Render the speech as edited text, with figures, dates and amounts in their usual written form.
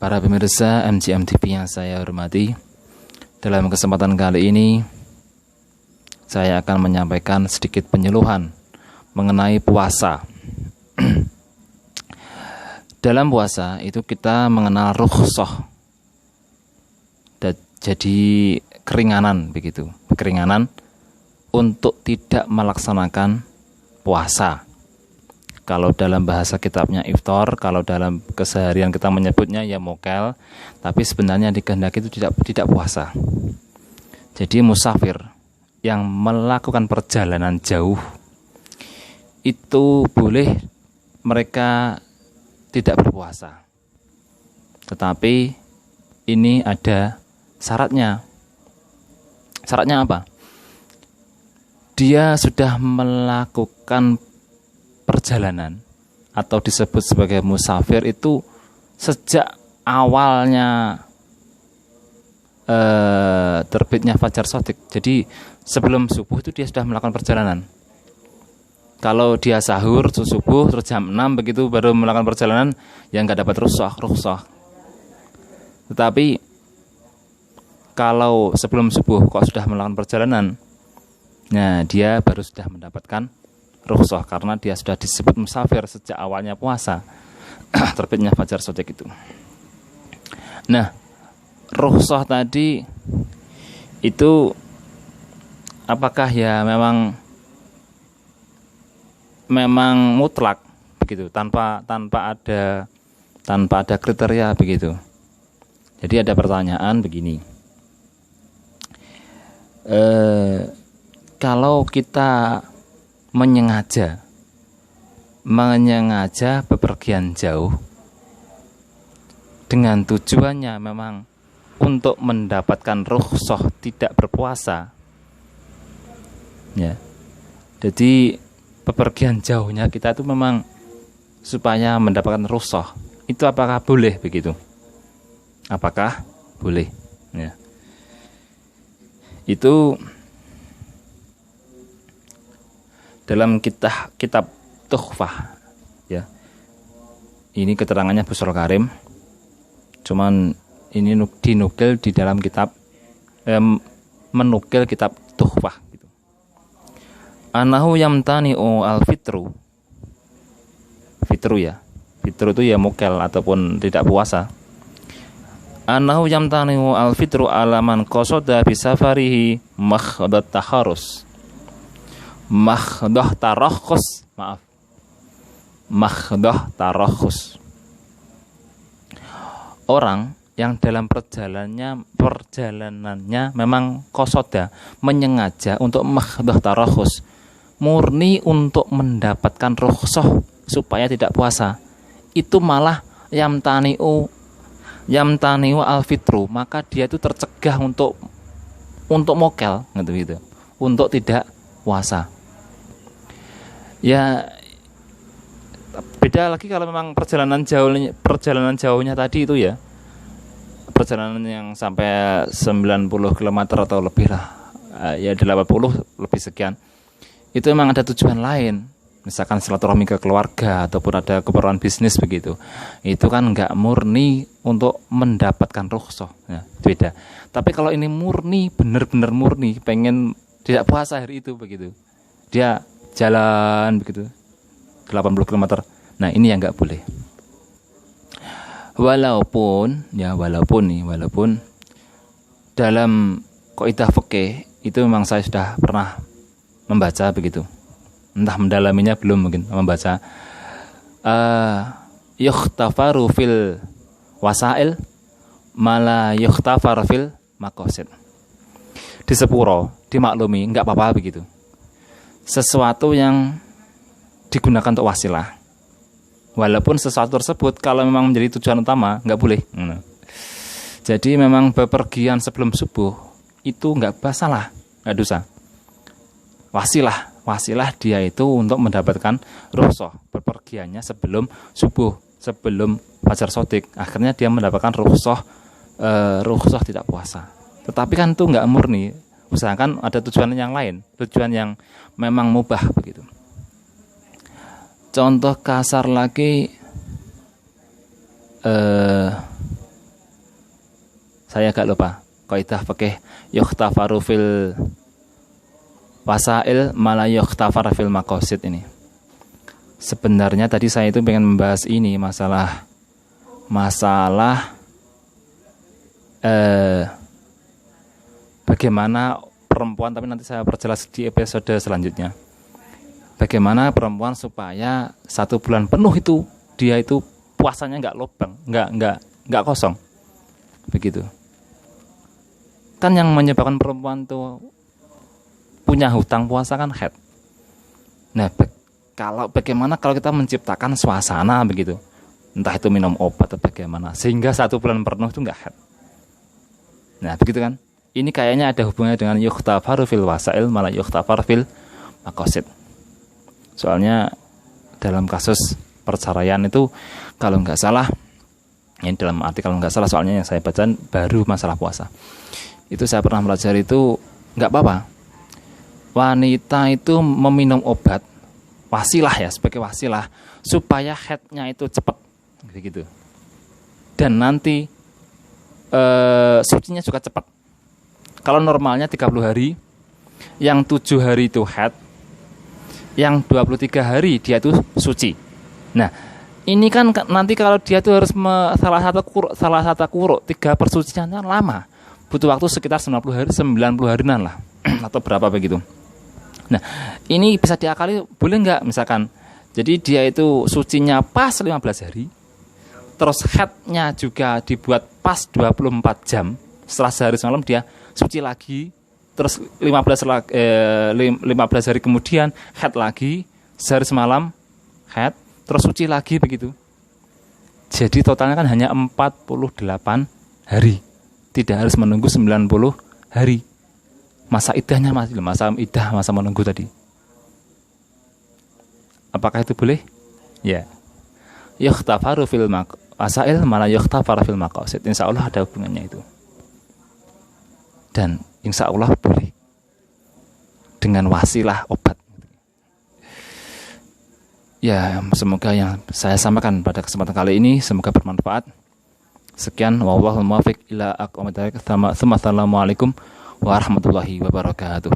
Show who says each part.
Speaker 1: Para pemirsa MGM TV yang saya hormati, dalam kesempatan kali ini saya akan menyampaikan sedikit penyuluhan mengenai puasa. Dalam puasa itu kita mengenal rukhsah, jadi keringanan begitu, keringanan untuk tidak melaksanakan puasa. Kalau dalam bahasa kitabnya iftar, kalau dalam keseharian kita menyebutnya ya mokel, tapi sebenarnya dikehendaki itu tidak puasa. Jadi musafir yang melakukan perjalanan jauh itu boleh mereka tidak berpuasa. Tetapi ini ada syaratnya. Syaratnya apa? Dia sudah melakukan perjalanan atau disebut sebagai musafir itu sejak awalnya terbitnya fajar shadiq. Jadi sebelum subuh itu dia sudah melakukan perjalanan. Kalau dia sahur subuh terus jam 6 begitu baru melakukan perjalanan, ya nggak dapat rukhsah. Tetapi kalau sebelum subuh kok sudah melakukan perjalanan, nah dia baru sudah mendapatkan rukhsah karena dia sudah disebut musafir sejak awalnya puasa terbitnya fajar shadiq itu. Nah, rukhsah tadi itu apakah ya memang mutlak begitu tanpa ada kriteria begitu. Jadi ada pertanyaan begini. Kalau kita menyengaja bepergian jauh dengan tujuannya memang untuk mendapatkan rukhsah tidak berpuasa, ya. Jadi bepergian jauhnya kita itu memang supaya mendapatkan rukhsah. Itu apakah boleh begitu? Apakah boleh? Ya. Itu dalam kitab Tuhfah, ya. Ini keterangannya Busrul Karim. Cuman ini dinukil di dalam kitab menukil kitab Tuhfah gitu. Anahu yamtani'u al-fitru. Fitru ya. Fitru itu ya mukel ataupun tidak puasa. Anahu yamtani'u al-fitru alaman qasada bi safarihi makhdat taharus. Makhdah tarakhus. Orang yang dalam perjalanannya memang qasoda, menyengaja untuk makhdah tarakhus, murni untuk mendapatkan rukhsah supaya tidak puasa, itu malah yamtani'u al-fitru, maka dia itu tercegah untuk mokel gitu, untuk tidak puasa. Ya beda lagi kalau memang perjalanan jauhnya tadi itu ya, perjalanan yang sampai 90 km atau lebih lah, ya 80 lebih sekian, itu memang ada tujuan lain, misalkan silaturahmi ke keluarga ataupun ada keperluan bisnis begitu, itu kan nggak murni untuk mendapatkan rukhsah, ya, beda. Tapi kalau ini murni, benar-benar murni pengen tidak puasa hari itu begitu, dia jalan begitu 80 km. Nah, ini yang nggak boleh. Walaupun dalam kaidah fikih itu memang saya sudah pernah membaca begitu. Entah mendalaminya belum, mungkin membaca yukhtafaru fil wasail mala yukhtafar fil maqasid. Di sepuro dimaklumi enggak apa-apa begitu. Sesuatu yang digunakan untuk wasilah. Walaupun sesuatu tersebut kalau memang menjadi tujuan utama enggak boleh. Jadi memang bepergian sebelum subuh itu enggak masalah, enggak dosa. Wasilah dia itu untuk mendapatkan rukhsah, bepergiannya sebelum subuh, sebelum fajar shadiq. Akhirnya dia mendapatkan rukhsah tidak puasa. Tetapi kan itu enggak murni. Usahakan ada tujuan yang lain, tujuan yang memang mubah begitu. Contoh kasar lagi, Saya agak lupa. Kaidah fikih yukhtafaru fil wasail mala yukhtafar fil maqasid ini. Sebenarnya tadi saya itu pengen membahas ini masalah bagaimana perempuan, tapi nanti saya perjelas di episode selanjutnya. Bagaimana perempuan supaya 1 bulan penuh itu dia itu puasanya nggak lobang, nggak kosong, begitu. Kan yang menyebabkan perempuan tuh punya hutang puasa kan haid. Nah, bagaimana kalau kita menciptakan suasana begitu, entah itu minum obat atau bagaimana, sehingga 1 bulan penuh itu nggak haid. Nah, begitu kan? Ini kayaknya ada hubungannya dengan yukhtafaru fil wasail malah yuktafar fil maqasid. Soalnya dalam kasus perceraian itu kalau nggak salah, ini dalam arti kalau nggak salah, soalnya yang saya baca baru masalah puasa. Itu saya pernah belajar itu nggak apa-apa. Wanita itu meminum obat wasilah ya, sebagai wasilah supaya haidnya itu cepat, gitu. Dan nanti sucinya juga cepat. Kalau normalnya 30 hari, yang 7 hari itu haid, yang 23 hari dia itu suci. Nah, ini kan nanti kalau dia itu harus salah satu kuruk 3 persucian kan lama. Butuh waktu sekitar 90 harian lah atau berapa begitu. Nah, ini bisa diakali, boleh nggak misalkan, jadi dia itu sucinya pas 15 hari, terus haidnya juga dibuat pas 24 jam, setelah sehari semalam dia suci lagi, terus 15 hari kemudian haid lagi, sehari semalam haid, terus suci lagi begitu. Jadi totalnya kan hanya 48 hari. Tidak harus menunggu 90 hari. Masa iddahnya masa menunggu tadi. Apakah itu boleh? Ya. Yukhtafaru fil wasail malah yukhtafaru fil maqasid. Insyaallah ada hubungannya itu. Dan insyaallah boleh dengan wasilah obat. Ya, semoga yang saya sampaikan pada kesempatan kali ini semoga bermanfaat. Sekian, wallahul muwaffiq ila aqwamit thoriq. Assalamualaikum warahmatullahi wabarakatuh.